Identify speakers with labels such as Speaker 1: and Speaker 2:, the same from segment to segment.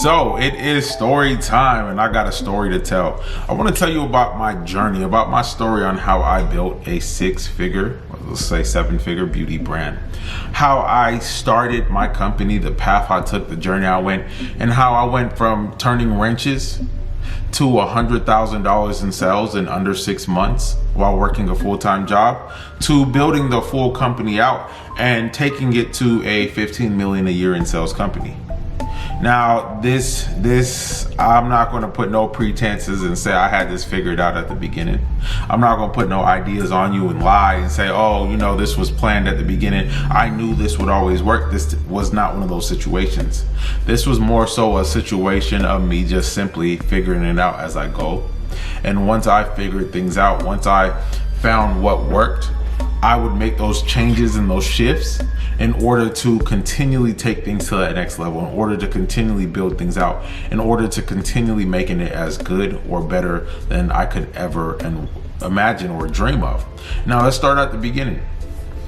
Speaker 1: So it is story time, and I got a story to tell. I want to tell you about my journey, about my story on how I built a six-figure, let's say seven-figure beauty brand. How I started my company, the path I took, the journey I went, and how I went from turning wrenches to $100,000 in sales in under 6 months while working a full-time job, to building the full company out and taking it to a 15 million a year in sales company. Now, this I'm not going to put no pretenses and say I had this figured out at the beginning. I'm not going to put no ideas on you and lie and say, oh, you know, this was planned at the beginning. I knew this would always work. This was not one of those situations. This was more so a situation of me just simply figuring it out as I go. And once I figured things out, once I found what worked, I would make those changes and those shifts in order to continually take things to that next level, in order to continually build things out, in order to continually making it as good or better than I could ever imagine or dream of. Now, let's start at the beginning.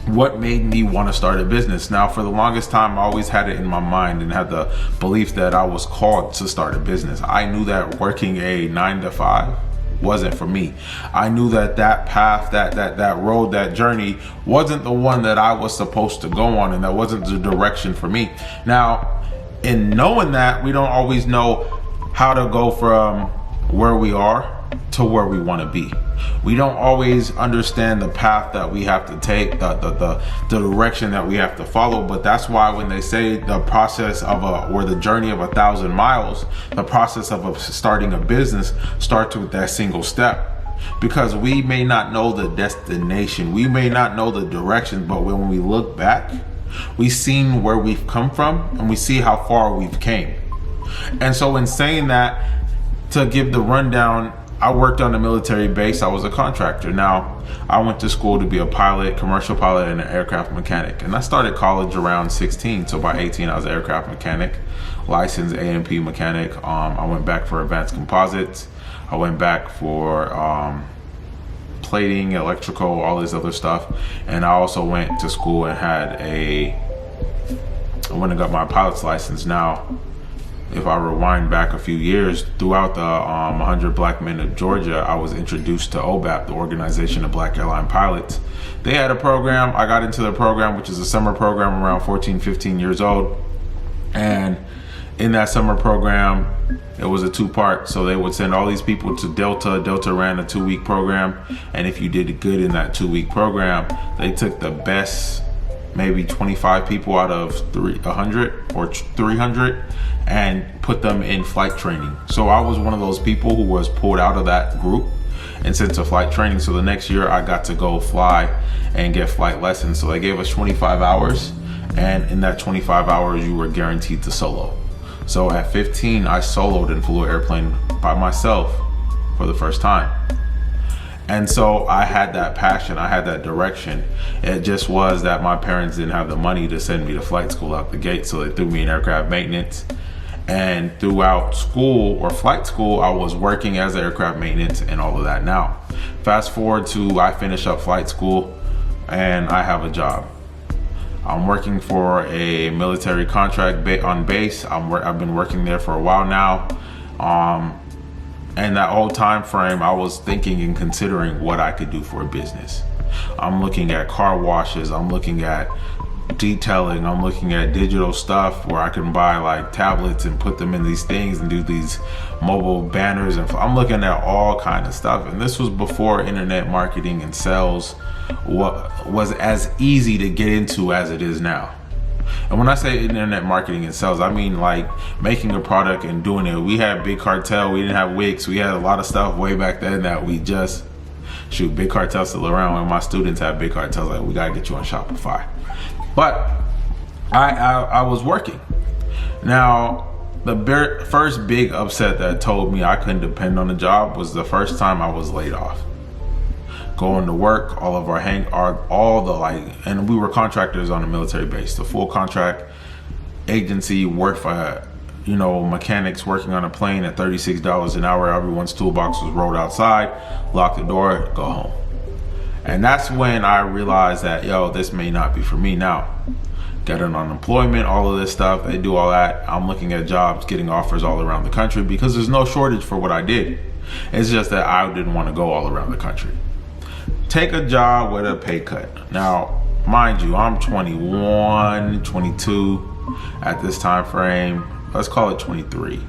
Speaker 1: What made me want to start a business? Now, for the longest time, I always had it in my mind and had the belief that I was called to start a business. I knew that working a 9-to-5 wasn't for me. I knew that path, that road, that journey wasn't the one that I was supposed to go on, and that wasn't the direction for me. Now, in knowing that, we don't always know how to go from where we are to where we want to be. We don't always understand the path that we have to take, the direction that we have to follow. But that's why when they say the process of or the journey of 1,000 miles, the process of starting a business starts with that single step. Because we may not know the destination, we may not know the direction, but when we look back, we've seen where we've come from and we see how far we've came. And so in saying that, to give the rundown, I worked on a military base. I was a contractor. Now, I went to school to be a pilot, commercial pilot, and an aircraft mechanic. And I started college around 16. So by 18, I was an aircraft mechanic, licensed A&P mechanic. I went back for advanced composites. I went back for plating, electrical, all this other stuff. And I also went to school and I went and got my pilot's license. Now, if I rewind back a few years, throughout the 100 Black Men of Georgia, I was introduced to OBAP, the Organization of Black Airline Pilots. They had a program. I got into the program, which is a summer program, around 14, 15 years old. And in that summer program, it was a 2-part. So they would send all these people to Delta. Delta ran a 2-week program. And if you did good in that 2-week program, they took the best, maybe 25 people out of 100 or 300 and put them in flight training. So I was one of those people who was pulled out of that group and sent to flight training. So the next year I got to go fly and get flight lessons. So they gave us 25 hours, and in that 25 hours you were guaranteed to solo. So at 15, I soloed and flew an airplane by myself for the first time. And so I had that passion, I had that direction. It just was that my parents didn't have the money to send me to flight school out the gate, so they threw me in aircraft maintenance. And throughout school or flight school, I was working as aircraft maintenance and all of that. Now, fast forward to I finish up flight school and I have a job. I'm working for a military contract on base. I've been working there for a while now. And that whole time frame, I was thinking and considering what I could do for a business. I'm looking at car washes. I'm looking at detailing. I'm looking at digital stuff where I can buy like tablets and put them in these things and do these mobile banners. And I'm looking at all kind of stuff. And this was before internet marketing and sales was as easy to get into as it is now. And when I say internet marketing and sales, I mean like making a product and doing it. We had Big Cartel, we didn't have Wix, we had a lot of stuff way back then that we just, Big Cartel still around. When my students have Big Cartels, like, we gotta get you on Shopify. But I was working. Now, the first big upset that told me I couldn't depend on the job was the first time I was laid off. Going to work, and we were contractors on a military base. The full contract agency worked for, mechanics working on a plane at $36 an hour. Everyone's toolbox was rolled outside, lock the door, go home. And that's when I realized that, this may not be for me. Now, getting unemployment, all of this stuff. They do all that. I'm looking at jobs, getting offers all around the country because there's no shortage for what I did. It's just that I didn't want to go all around the country. Take a job with a pay cut. Now, mind you, I'm 21, 22 at this time frame. Let's call it 23.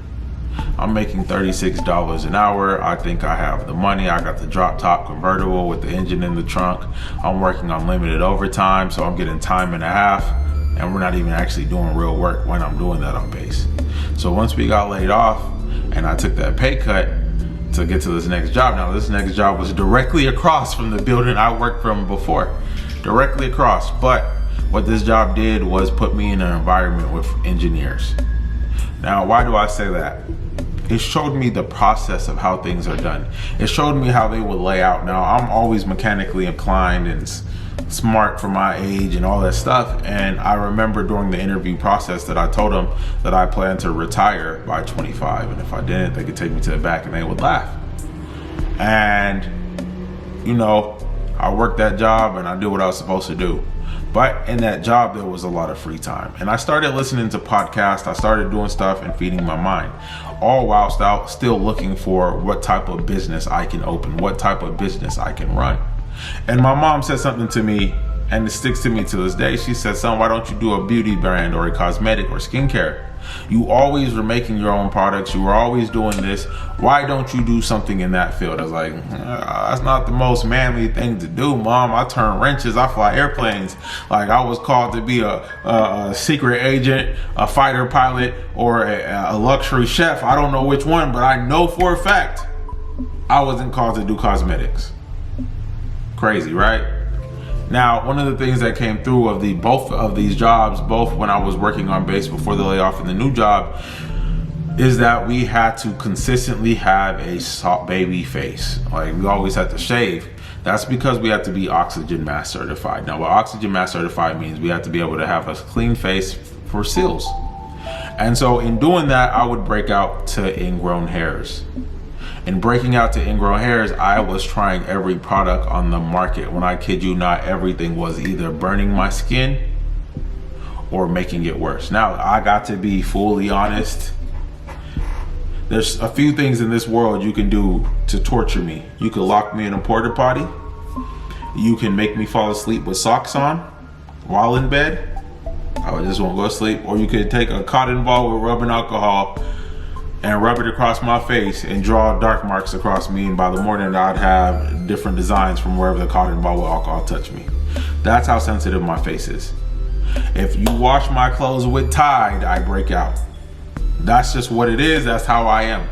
Speaker 1: I'm making $36 an hour. I think I have the money. I got the drop top convertible with the engine in the trunk. I'm working on limited overtime, so I'm getting time and a half, and we're not even actually doing real work when I'm doing that on base. So once we got laid off and I took that pay cut to get to this next job. Now this next job was directly across from the building I worked from before, directly across. But what this job did was put me in an environment with engineers. Now, why do I say that? It showed me the process of how things are done. It showed me how they would lay out. Now, I'm always mechanically inclined and smart for my age and all that stuff. And I remember during the interview process that I told them that I plan to retire by 25. And if I didn't, they could take me to the back and they would laugh. And, you know, I worked that job and I did what I was supposed to do. But in that job, there was a lot of free time. And I started listening to podcasts. I started doing stuff and feeding my mind, all whilst out still looking for what type of business I can open, what type of business I can run. And my mom said something to me, and it sticks to me to this day. She said, son, why don't you do a beauty brand or a cosmetic or skincare? You always were making your own products. You were always doing this. Why don't you do something in that field? I was like, that's not the most manly thing to do, Mom. I turn wrenches. I fly airplanes. Like, I was called to be a secret agent, a fighter pilot, or a luxury chef. I don't know which one, but I know for a fact I wasn't called to do cosmetics. Crazy, right? Now, one of the things that came through of both of these jobs, both when I was working on base before the layoff and the new job, is that we had to consistently have a soft baby face. Like, we always had to shave. That's because we had to be oxygen mask certified. Now, what oxygen mask certified means, we have to be able to have a clean face for seals. And so in doing that, I would break out to ingrown hairs. In breaking out to ingrown hairs, I was trying every product on the market. When I kid you not, everything was either burning my skin or making it worse. Now, I got to be fully honest. There's a few things in this world you can do to torture me. You can lock me in a porta potty. You can make me fall asleep with socks on while in bed. I just won't go to sleep. Or you could take a cotton ball with rubbing alcohol and rub it across my face and draw dark marks across me, and by the morning I'd have different designs from wherever the cotton ball with alcohol touched me. That's how sensitive my face is. If you wash my clothes with Tide, I break out. That's just what it is. That's how I am.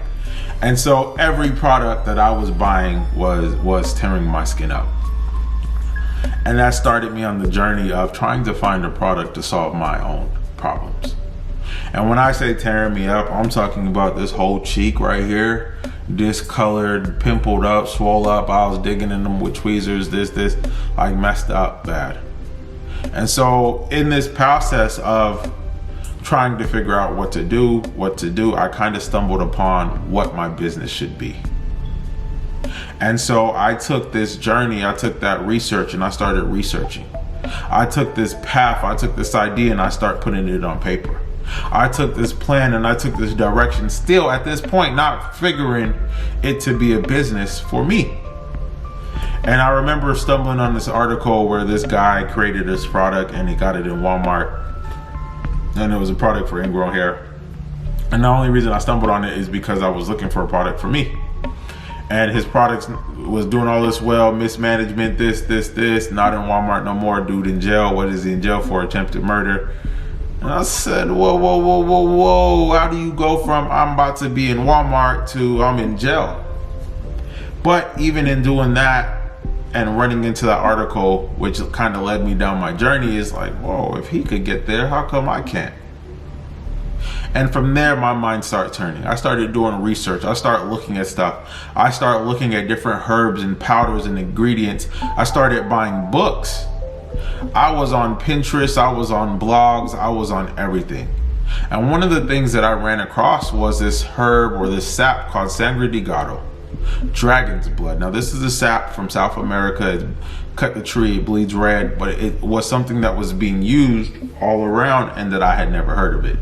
Speaker 1: And so every product that I was buying was tearing my skin up. And that started me on the journey of trying to find a product to solve my own problems. And when I say tearing me up, I'm talking about this whole cheek right here, discolored, pimpled up, swole up. I was digging in them with tweezers, this, like messed up bad. And so in this process of trying to figure out what to do, I kind of stumbled upon what my business should be. And so I took this journey, I took that research, and I started researching. I took this path, I took this idea, and I started putting it on paper. I took this plan and I took this direction, still at this point not figuring it to be a business for me. And I remember stumbling on this article where this guy created this product and he got it in Walmart, and it was a product for ingrown hair. And the only reason I stumbled on it is because I was looking for a product for me. And his products was doing all this well, mismanagement, this, not in Walmart no more, dude in jail. What is he in jail for? Attempted murder. And I said, whoa, how do you go from I'm about to be in Walmart to I'm in jail? But even in doing that and running into that article, which kind of led me down my journey, is like, whoa, if he could get there, how come I can't? And from there, my mind started turning. I started doing research. I started looking at stuff. I started looking at different herbs and powders and ingredients. I started buying books. I was on Pinterest, I was on blogs, I was on everything. And one of the things that I ran across was this herb or this sap called sangre de gato, dragon's blood. Now this is a sap from South America. It's cut the tree, it bleeds red, but it was something that was being used all around and that I had never heard of it.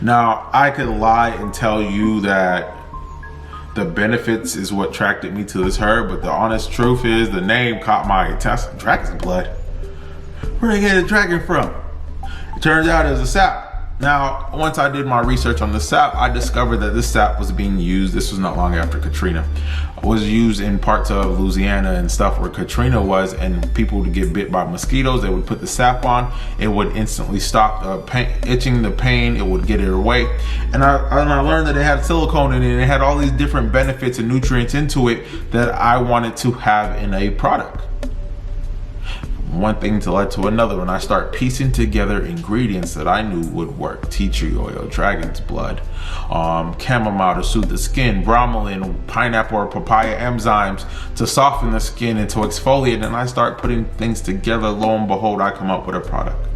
Speaker 1: Now, I could lie and tell you that the benefits is what attracted me to this herb, but the honest truth is the name caught my attention. Dragon's blood. Where they get a dragon from? It turns out it was a sap. Now, once I did my research on the sap, I discovered that this sap was being used. This was not long after Katrina. It was used in parts of Louisiana and stuff where Katrina was, and people would get bit by mosquitoes. They would put the sap on. It would instantly stop itching, the pain. It would get it away. And I learned that it had silicone in it. And it had all these different benefits and nutrients into it that I wanted to have in a product. One thing to lead to another, when I start piecing together ingredients that I knew would work: tea tree oil, dragon's blood, chamomile to soothe the skin, bromelain, pineapple or papaya enzymes to soften the skin and to exfoliate, and I start putting things together. Lo and behold, I come up with a product.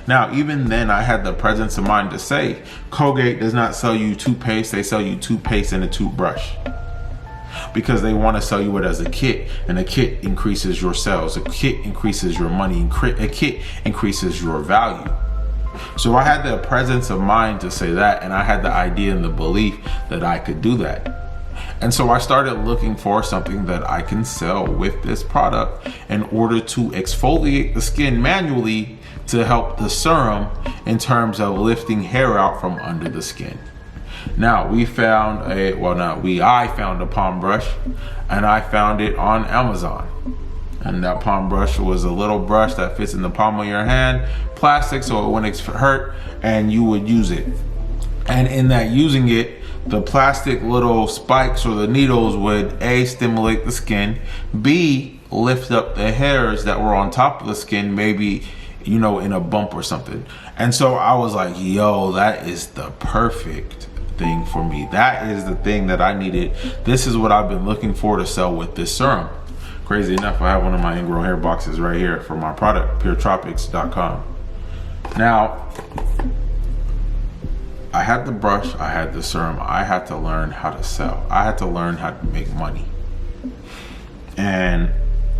Speaker 1: Now, even then, I had the presence of mind to say, Colgate does not sell you toothpaste, they sell you toothpaste and a toothbrush. Because they want to sell you it as a kit, and a kit increases your sales, a kit increases your money, and a kit increases your value. So I had the presence of mind to say that, and I had the idea and the belief that I could do that. And so I started looking for something that I can sell with this product in order to exfoliate the skin manually to help the serum in terms of lifting hair out from under the skin. Now, I found a palm brush, and I found it on Amazon. And that palm brush was a little brush that fits in the palm of your hand, plastic, so it wouldn't hurt, and you would use it. And in that using it, the plastic little spikes or the needles would A, stimulate the skin, B, lift up the hairs that were on top of the skin, maybe, in a bump or something. And so I was like, yo, that is the perfect thing for me. That is the thing that I needed. This is what I've been looking for to sell with this serum. Crazy enough, I have one of my ingrown hair boxes right here for my product, puretropics.com. Now, I had the brush, I had the serum, I had to learn how to sell. I had to learn how to make money. And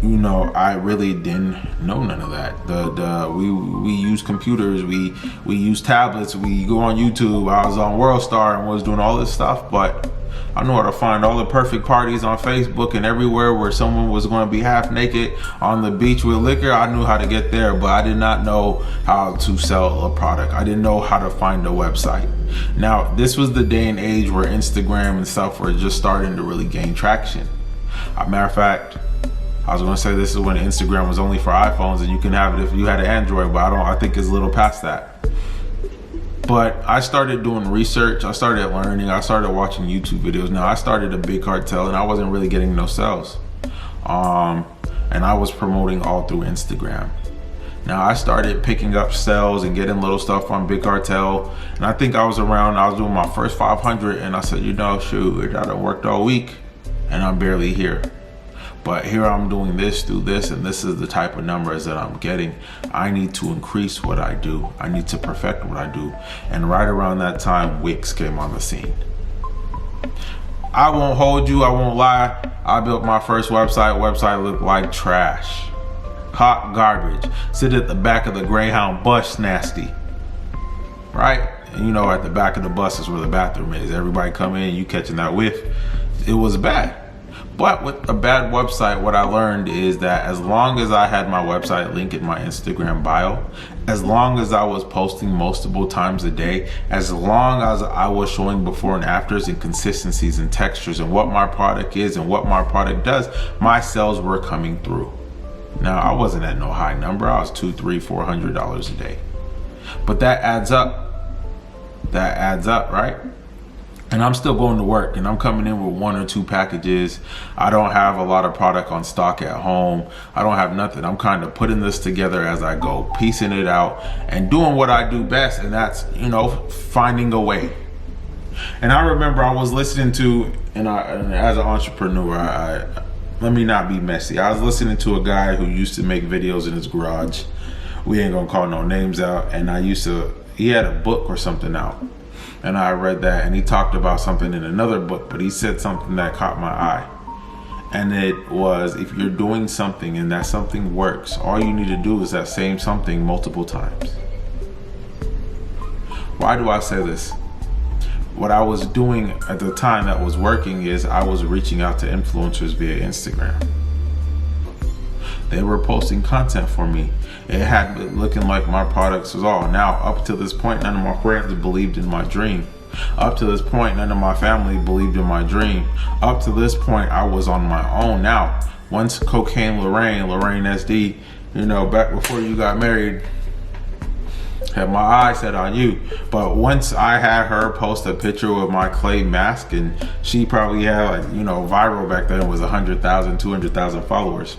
Speaker 1: I really didn't know none of that. We use computers, we use tablets, we go on YouTube. I was on World Star and was doing all this stuff, but I knew how to find all the perfect parties on Facebook and everywhere where someone was going to be half naked on the beach with liquor. I knew how to get there, but I did not know how to sell a product. I didn't know how to find a website. Now, this was the day and age where Instagram and stuff were just starting to really gain traction. Matter of fact, I was going to say this is when Instagram was only for iPhones, and you can have it if you had an Android, but I think it's a little past that. But I started doing research, I started learning, I started watching YouTube videos. Now, I started a big cartel, and I wasn't really getting no sales. And I was promoting all through Instagram. Now, I started picking up sales and getting little stuff on Big Cartel, and I think I was doing my first 500, and I said, shoot, I done worked all week, and I'm barely here. But here I'm doing this, do this, and this is the type of numbers that I'm getting. I need to increase what I do. I need to perfect what I do. And right around that time, Wix came on the scene. I won't hold you, I won't lie. I built my first website. Website looked like trash. Hot garbage. Sit at the back of the Greyhound bus, nasty. Right? And at the back of the bus is where the bathroom is. Everybody come in, you catching that whiff. It was bad. But with a bad website, what I learned is that as long as I had my website link in my Instagram bio, as long as I was posting multiple times a day, as long as I was showing before and afters and consistencies and textures and what my product is and what my product does, my sales were coming through. Now, I wasn't at no high number. I was $200, $300, $400 a day. But that adds up. That adds up, right? And I'm still going to work, and I'm coming in with 1 or 2 packages. I don't have a lot of product on stock at home. I don't have nothing. I'm kind of putting this together as I go, piecing it out and doing what I do best, and that's, finding a way. And I remember I was listening to, and as an entrepreneur, let me not be messy. I was listening to a guy who used to make videos in his garage. We ain't gonna call no names out. And he had a book or something out. And I read that, and he talked about something in another book, but he said something that caught my eye. And it was, if you're doing something and that something works, all you need to do is that same something multiple times. Why do I say this? What I was doing at the time that was working is I was reaching out to influencers via Instagram. They were posting content for me. It had been looking like my products was all. Now, up to this point, none of my friends believed in my dream. Up to this point, none of my family believed in my dream. Up to this point, I was on my own. Now, once Cocaine Lorraine SD, back before you got married, had my eyes set on you. But once I had her post a picture with my clay mask, and she probably had viral back then, was 100,000, 200,000 followers.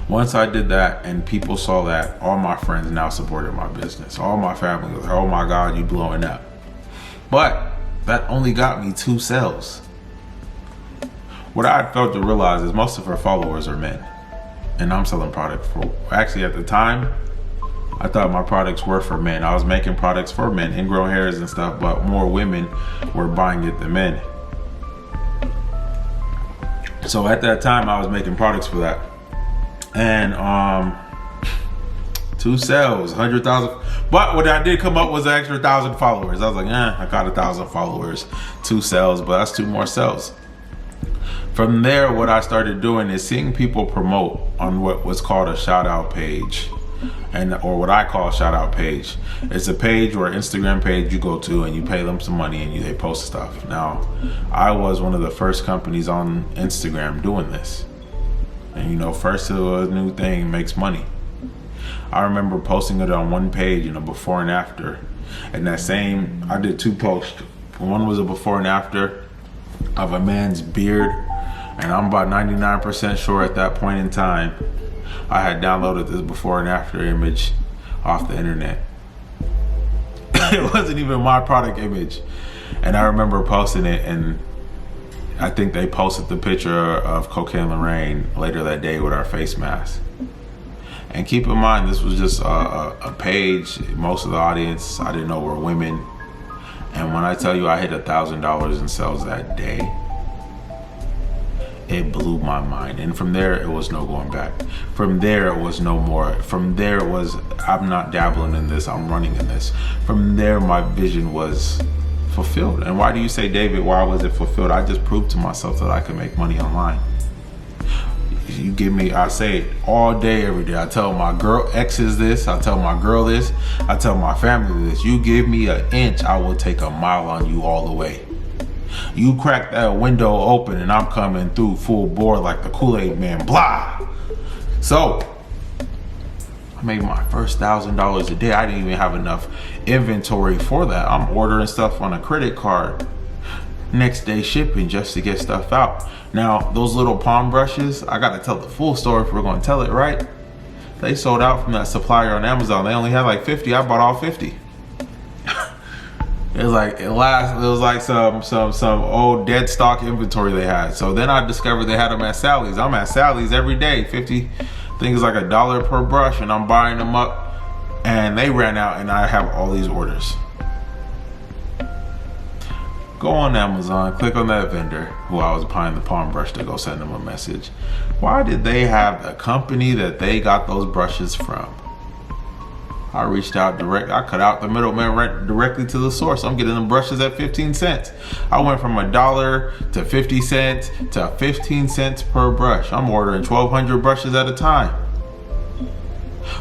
Speaker 1: Once I did that and people saw that, all my friends now supported my business. All my family was, oh my God, you blowing up. But that only got me 2 sales. What I failed to realize is most of her followers are men. And I'm selling product for, actually at the time, I thought my products were for men. I was making products for men, ingrown hairs and stuff, but more women were buying it than men. So at that time, I was making products for that. And 2 sales, 100,000. But what I did come up was an extra 1,000 followers. I was like, I got 1,000 followers, 2 sales, but that's 2 more sales. From there, what I started doing is seeing people promote on what was called a shout out page, or what I call a shout out page. It's a page or Instagram page you go to and you pay them some money and they post stuff. Now, I was one of the first companies on Instagram doing this. And first of a new thing makes money. I remember posting it on one page, before and after. And I did 2 posts. One was a before and after of a man's beard. And I'm about 99% sure at that point in time, I had downloaded this before and after image off the internet. It wasn't even my product image. And I remember posting it, and I think they posted the picture of Cocaine Lorraine later that day with our face mask. And keep in mind, this was just a page. Most of the audience I didn't know were women. And when I tell you I hit $1,000 in sales that day, it blew my mind. And from there, it was no going back. From there, it was no more. From there, it was, I'm not dabbling in this, I'm running in this. From there, my vision was fulfilled. And why do you say, David, why was it fulfilled? I just proved to myself that I could make money online. You give me, I say it all day, every day. I tell my girl exes this, I tell my girl this, I tell my family this. You give me an inch, I will take a mile on you all the way. You crack that window open and I'm coming through full bore like the Kool-Aid man, blah. So I made my first $1,000 a day. I didn't even have enough inventory for that. I'm ordering stuff on a credit card, next day shipping just to get stuff out. Now, those little palm brushes, I gotta tell the full story if we're gonna tell it right. They sold out from that supplier on Amazon. They only had like 50, I bought all 50. It was like some old dead stock inventory they had. So then I discovered they had them at Sally's. I'm at Sally's every day, 50, I think it's like $1 per brush, and I'm buying them up, and they ran out and I have all these orders. Go on Amazon, click on that vendor who I was buying the palm brush to go send them a message. Why did they have the company that they got those brushes from? I reached out direct. I cut out the middleman, right directly to the source. I'm getting them brushes at 15 cents. I went from $1 to 50 cents to 15 cents per brush. I'm ordering 1,200 brushes at a time.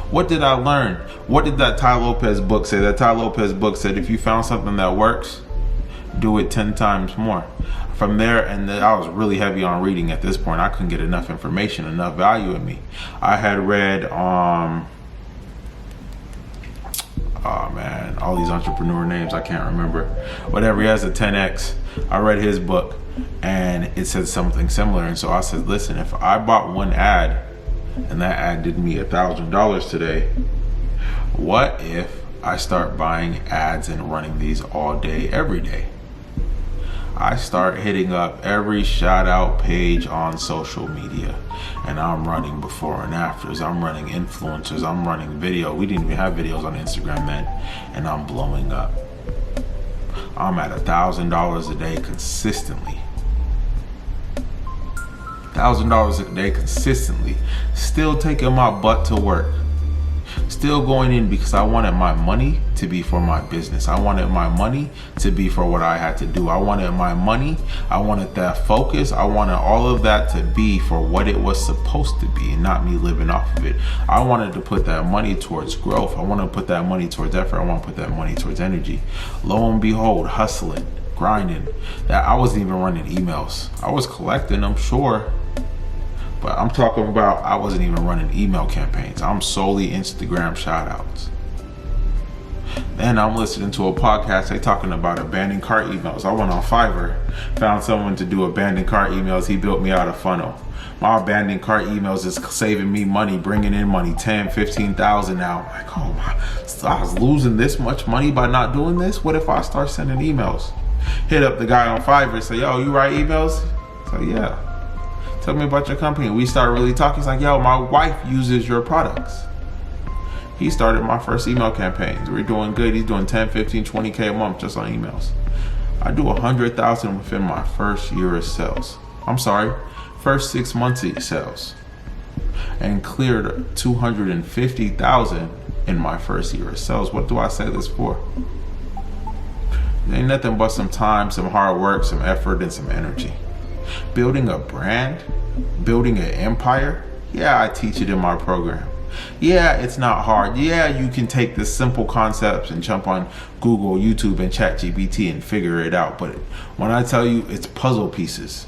Speaker 1: What did I learn? What did that Ty Lopez book say? That Ty Lopez book said, if you found something that works, do it 10 times more. From there, and I was really heavy on reading at this point. I couldn't get enough information, enough value in me. I had read, oh man, all these entrepreneur names, I can't remember. Whatever, he has a 10X. I read his book and it said something similar. And so I said, listen, if I bought one ad and that ad did me $1,000 today, what if I start buying ads and running these all day, every day? I start hitting up every shout out page on social media, and I'm running before and afters. I'm running influencers. I'm running video. We didn't even have videos on Instagram then, and I'm blowing up. I'm at $1,000 a day consistently. $1,000 a day consistently, still taking my butt to work, still going in because I wanted my money to be for my business. I wanted my money to be for what I had to do. I wanted my money, I wanted that focus, I wanted all of that to be for what it was supposed to be and not me living off of it. I wanted to put that money towards growth. I want to put that money towards effort. I want to put that money towards energy. Lo and behold, hustling, grinding, that I wasn't even running emails. I was collecting them, sure, but I'm talking about I wasn't even running email campaigns. I'm solely Instagram shout outs. Then I'm listening to a podcast, they talking about abandoned cart emails. I went on Fiverr, found someone to do abandoned cart emails. He built me out a funnel. My abandoned cart emails is saving me money, bringing in money, 10, 15,000 now. I'm like, oh my, so I was losing this much money by not doing this? What if I start sending emails? Hit up the guy on Fiverr, say, yo, you write emails? So yeah. Tell me about your company. We start really talking. He's like, yo, my wife uses your products. He started my first email campaigns. We're doing good. He's doing 10, 15, 20K a month just on emails. I do 100,000 within my first year of sales. I'm sorry, first 6 months of sales. And cleared 250,000 in my first year of sales. What do I say this for? It ain't nothing but some time, some hard work, some effort, and some energy. Building a brand, building an empire, yeah, I teach it in my program. Yeah, it's not hard. Yeah, you can take the simple concepts and jump on Google, YouTube, and ChatGPT and figure it out. But when I tell you, it's puzzle pieces.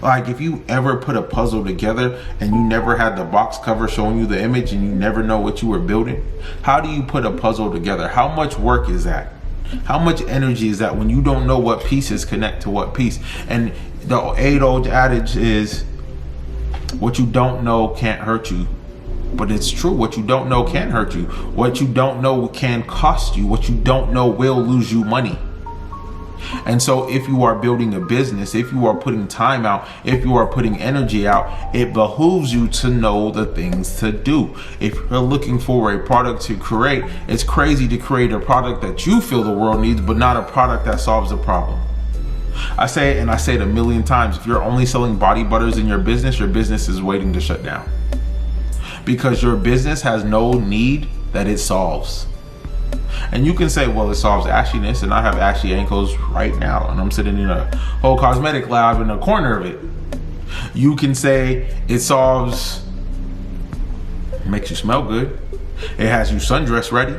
Speaker 1: Like if you ever put a puzzle together and you never had the box cover showing you the image and you never know what you were building, how do you put a puzzle together? How much work is that? How much energy is that when you don't know what pieces connect to what piece? And the age-old adage is, what you don't know can't hurt you. But it's true, what you don't know can hurt you. What you don't know can cost you. What you don't know will lose you money. And so if you are building a business, if you are putting time out, if you are putting energy out, it behooves you to know the things to do. If you're looking for a product to create, it's crazy to create a product that you feel the world needs, but not a product that solves a problem. I say it, and I say it a million times, if you're only selling body butters in your business is waiting to shut down. Because your business has no need that it solves. And you can say, well, it solves ashiness, and I have ashy ankles right now, and I'm sitting in a whole cosmetic lab in a corner of it. You can say it solves, makes you smell good. It has you sundress ready.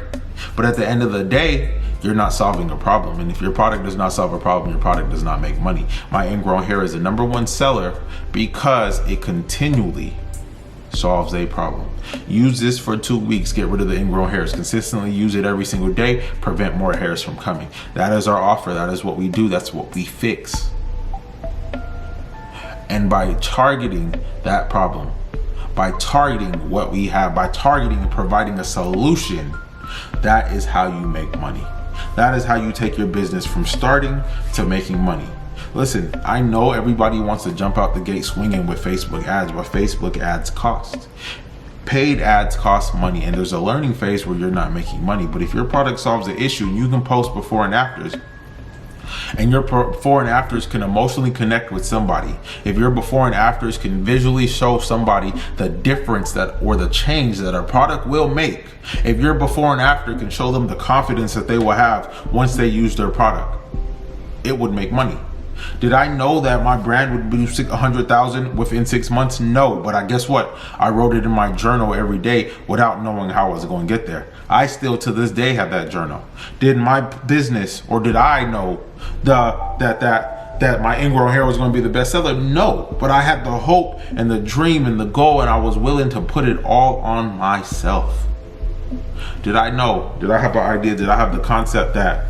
Speaker 1: But at the end of the day, you're not solving a problem. And if your product does not solve a problem, your product does not make money. My ingrown hair is the #1 seller because it continually solves a problem. Use this for 2 weeks, get rid of the ingrown hairs. Consistently use it every single day, prevent more hairs from coming. That is our offer. That is what we do. That's what we fix. And by targeting that problem, by targeting what we have, by targeting and providing a solution, that is how you make money. That is how you take your business from starting to making money. Listen, I know everybody wants to jump out the gate swinging with Facebook ads, but Facebook ads cost. Paid ads cost money, and there's a learning phase where you're not making money. But if your product solves the issue and you can post before and afters, and your before and afters can emotionally connect with somebody, if your before and afters can visually show somebody the difference that or the change that a product will make, if your before and after can show them the confidence that they will have once they use their product, it would make money. Did I know that my brand would do 100,000 within 6 months? No, but I guess what? I wrote it in my journal every day without knowing how I was going to get there. I still to this day have that journal. Did my business, or did I know that my ingrown hair was going to be the bestseller? No, but I had the hope and the dream and the goal, and I was willing to put it all on myself. Did I know? Did I have the idea? Did I have the concept that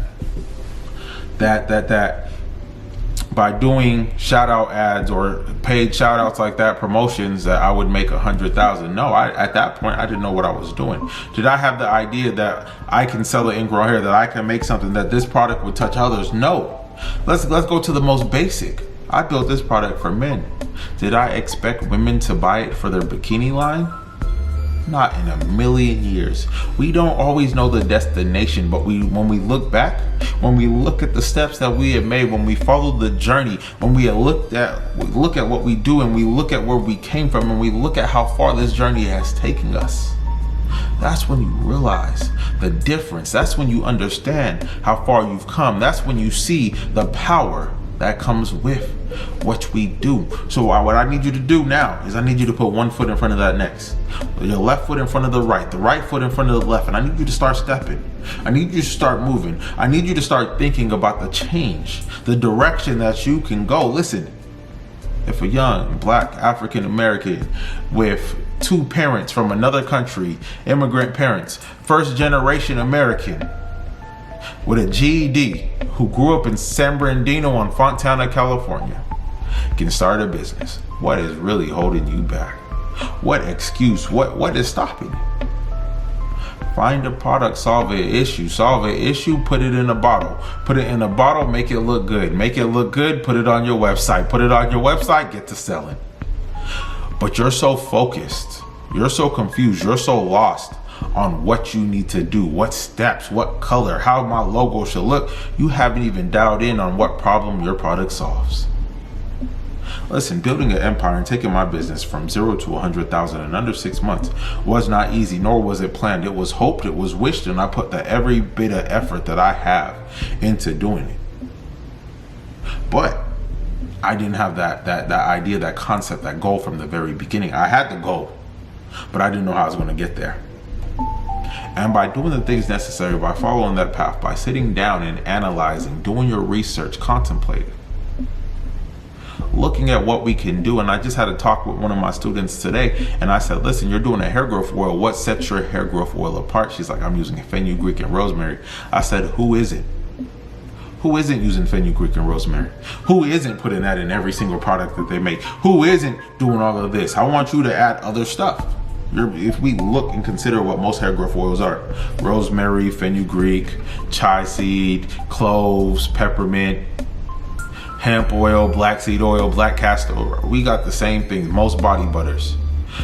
Speaker 1: by doing shout out ads or paid shout outs like that, promotions, that I would make 100,000? No, at that point, I didn't know what I was doing. Did I have the idea that I can sell an ingrown hair, that I can make something, that this product would touch others? No. Let's go to the most basic. I built this product for men. Did I expect women to buy it for their bikini line? Not in a million years. We don't always know the destination, but when we look back, when we look at the steps that we have made, when we follow the journey, when we look at what we do, and we look at where we came from, and we look at how far this journey has taken us, that's when you realize the difference. That's when you understand how far you've come. That's when you see the power that comes with what we do. So what I need you to do now is I need you to put one foot in front of that next. Your left foot in front of the right foot in front of the left. And I need you to start stepping. I need you to start moving. I need you to start thinking about the change, the direction that you can go. Listen, if a young Black African American with two parents from another country, immigrant parents, first generation American, with a GED, who grew up in San Bernardino on Fontana, California, can start a business, what is really holding you back? What excuse? What is stopping you? Find a product, solve an issue. Solve an issue, put it in a bottle. Put it in a bottle, make it look good. Make it look good, put it on your website. Put it on your website, get to selling. But you're so focused, you're so confused, you're so lost on what you need to do, what steps, what color, how my logo should look. You haven't even dialed in on what problem your product solves. Listen, building an empire and taking my business from 0 to 100,000 in under 6 months was not easy, nor was it planned. It was hoped, it was wished, and I put every bit of effort that I have into doing it. But I didn't have that idea, that concept, that goal from the very beginning. I had the goal, but I didn't know how I was going to get there. And by doing the things necessary, by following that path, by sitting down and analyzing, doing your research, contemplating, looking at what we can do. And I just had a talk with one of my students today, and I said, listen, you're doing a hair growth oil. What sets your hair growth oil apart? She's like, I'm using fenugreek and rosemary. I said, who isn't? Who isn't using fenugreek and rosemary? Who isn't putting that in every single product that they make? Who isn't doing all of this? I want you to add other stuff. If we look and consider what most hair growth oils are: rosemary, fenugreek, chai seed, cloves, peppermint, hemp oil, black seed oil, black castor oil. We got the same thing. Most body butters: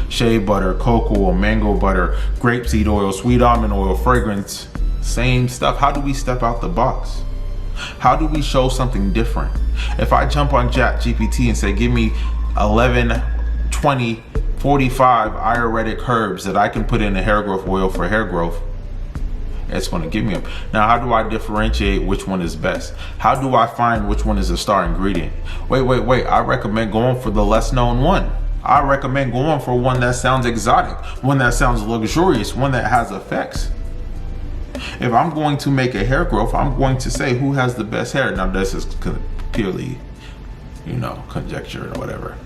Speaker 1: shea butter, cocoa, mango butter, grapeseed oil, sweet almond oil, fragrance. Same stuff. How do we step out the box? How do we show something different? If I jump on ChatGPT and say, give me 11, 20, 45 Ayurvedic herbs that I can put in a hair growth oil for hair growth, it's going to give me them. Now, how do I differentiate which one is best? How do I find which one is a star ingredient? Wait. I recommend going for the less known one. I recommend going for one that sounds exotic, one that sounds luxurious, one that has effects. If I'm going to make a hair growth, I'm going to say who has the best hair. Now, this is purely, conjecture or whatever.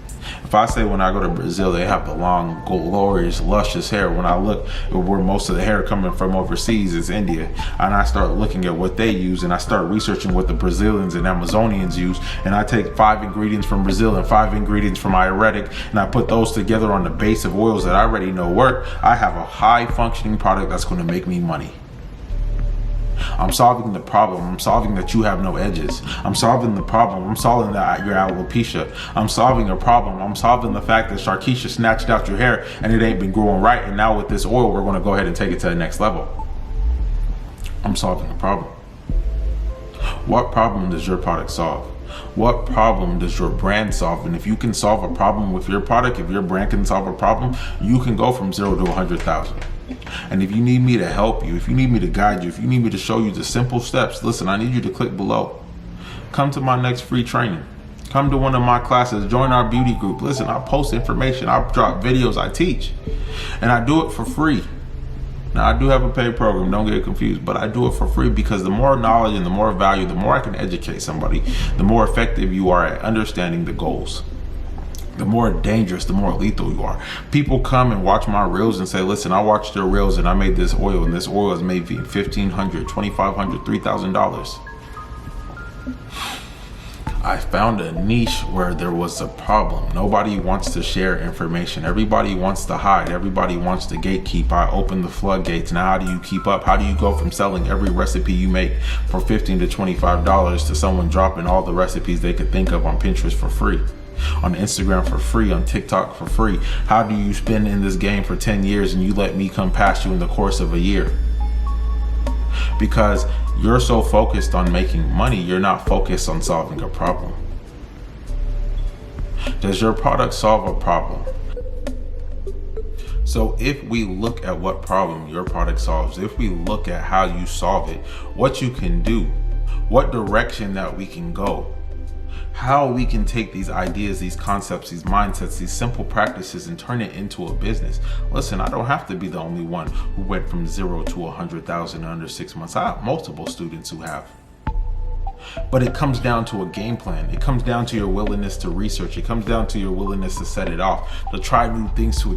Speaker 1: If I say when I go to Brazil, they have the long, glorious, luscious hair. When I look at where most of the hair coming from overseas is India, and I start looking at what they use, and I start researching what the Brazilians and Amazonians use, and I take 5 ingredients from Brazil and 5 ingredients from Ayurvedic, and I put those together on the base of oils that I already know work, I have a high functioning product that's going to make me money. I'm solving the problem. I'm solving that you have no edges. I'm solving the problem. I'm solving that your alopecia. I'm solving a problem. I'm solving the fact that Sharkeisha snatched out your hair and it ain't been growing right. And now with this oil, we're going to go ahead and take it to the next level. I'm solving a problem. What problem does your product solve? What problem does your brand solve? And if you can solve a problem with your product, if your brand can solve a problem, you can go from 0 to 100,000. And if you need me to help you, if you need me to guide you, if you need me to show you the simple steps, listen, I need you to click below. Come to my next free training. Come to one of my classes. Join our beauty group. Listen, I post information. I drop videos. I teach. And I do it for free. Now, I do have a paid program. Don't get confused. But I do it for free because the more knowledge and the more value, the more I can educate somebody, the more effective you are at understanding the goals. The more dangerous, the more lethal you are. People come and watch my reels and say, listen, I watched your reels and I made this oil, and this oil is made for $1,500, $2,500, $3,000. I found a niche where there was a problem. Nobody wants to share information. Everybody wants to hide. Everybody wants to gatekeep. I opened the floodgates. Now, how do you keep up? How do you go from selling every recipe you make for $15 to $25 to someone dropping all the recipes they could think of on Pinterest for free? on Instagram for free, on TikTok for free? How do you spend in this game for 10 years and you let me come past you in the course of a year? Because you're so focused on making money, you're not focused on solving a problem. Does your product solve a problem? So if we look at what problem your product solves, if we look at how you solve it, what you can do, what direction that we can go, how we can take these ideas, these concepts, these mindsets, these simple practices and turn it into a business. Listen, I don't have to be the only one who went from 0 to 100,000 in under 6 months. I have multiple students who have. But it comes down to a game plan. It comes down to your willingness to research. It comes down to your willingness to set it off, to try new things, to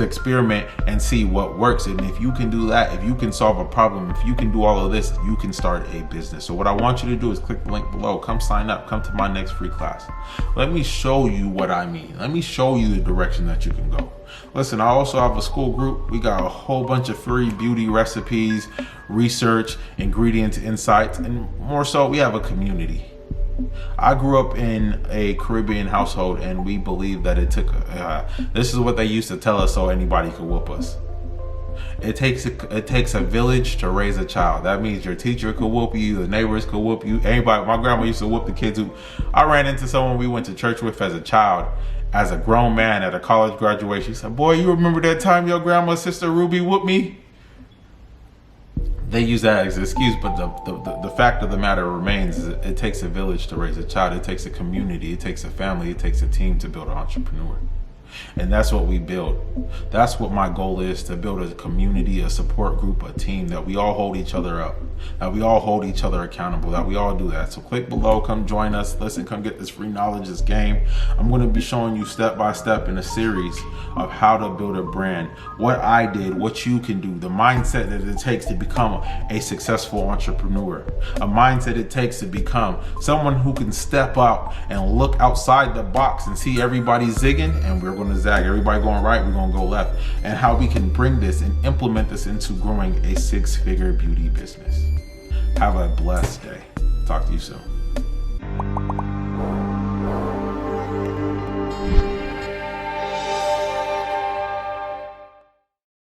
Speaker 1: experiment and see what works. And if you can do that, if you can solve a problem, if you can do all of this, you can start a business. So what I want you to do is click the link below. Come sign up. Come to my next free class. Let me show you what I mean. Let me show you the direction that you can go. Listen, I also have a school group. We got a whole bunch of free beauty recipes, research, ingredients, insights, and more so, we have a community. I grew up in a Caribbean household, and we believe that it took, this is what they used to tell us so anybody could whoop us. It takes a village to raise a child. That means your teacher could whoop you, the neighbors could whoop you, anybody. My grandma used to whoop the kids who, I ran into someone we went to church with as a child. As a grown man at a college graduation, he said, "Boy, you remember that time your grandma's sister Ruby whooped me?" They use that as an excuse, but the fact of the matter remains is it takes a village to raise a child. It takes a community, it takes a family, it takes a team to build an entrepreneur. And that's what we build. That's what my goal is, to build a community, a support group, a team that we all hold each other up, that we all hold each other accountable, that we all do that. So click below, come join us. Listen, come get this free knowledge, this game. I'm going to be showing you step by step in a series of how to build a brand, what I did, what you can do, the mindset that it takes to become a successful entrepreneur, a mindset it takes to become someone who can step out and look outside the box and see everybody zigging, and we're going to zag. Everybody going right, we're going to go left. And how we can bring this and implement this into growing a 6-figure beauty business. Have a blessed day. Talk to you soon.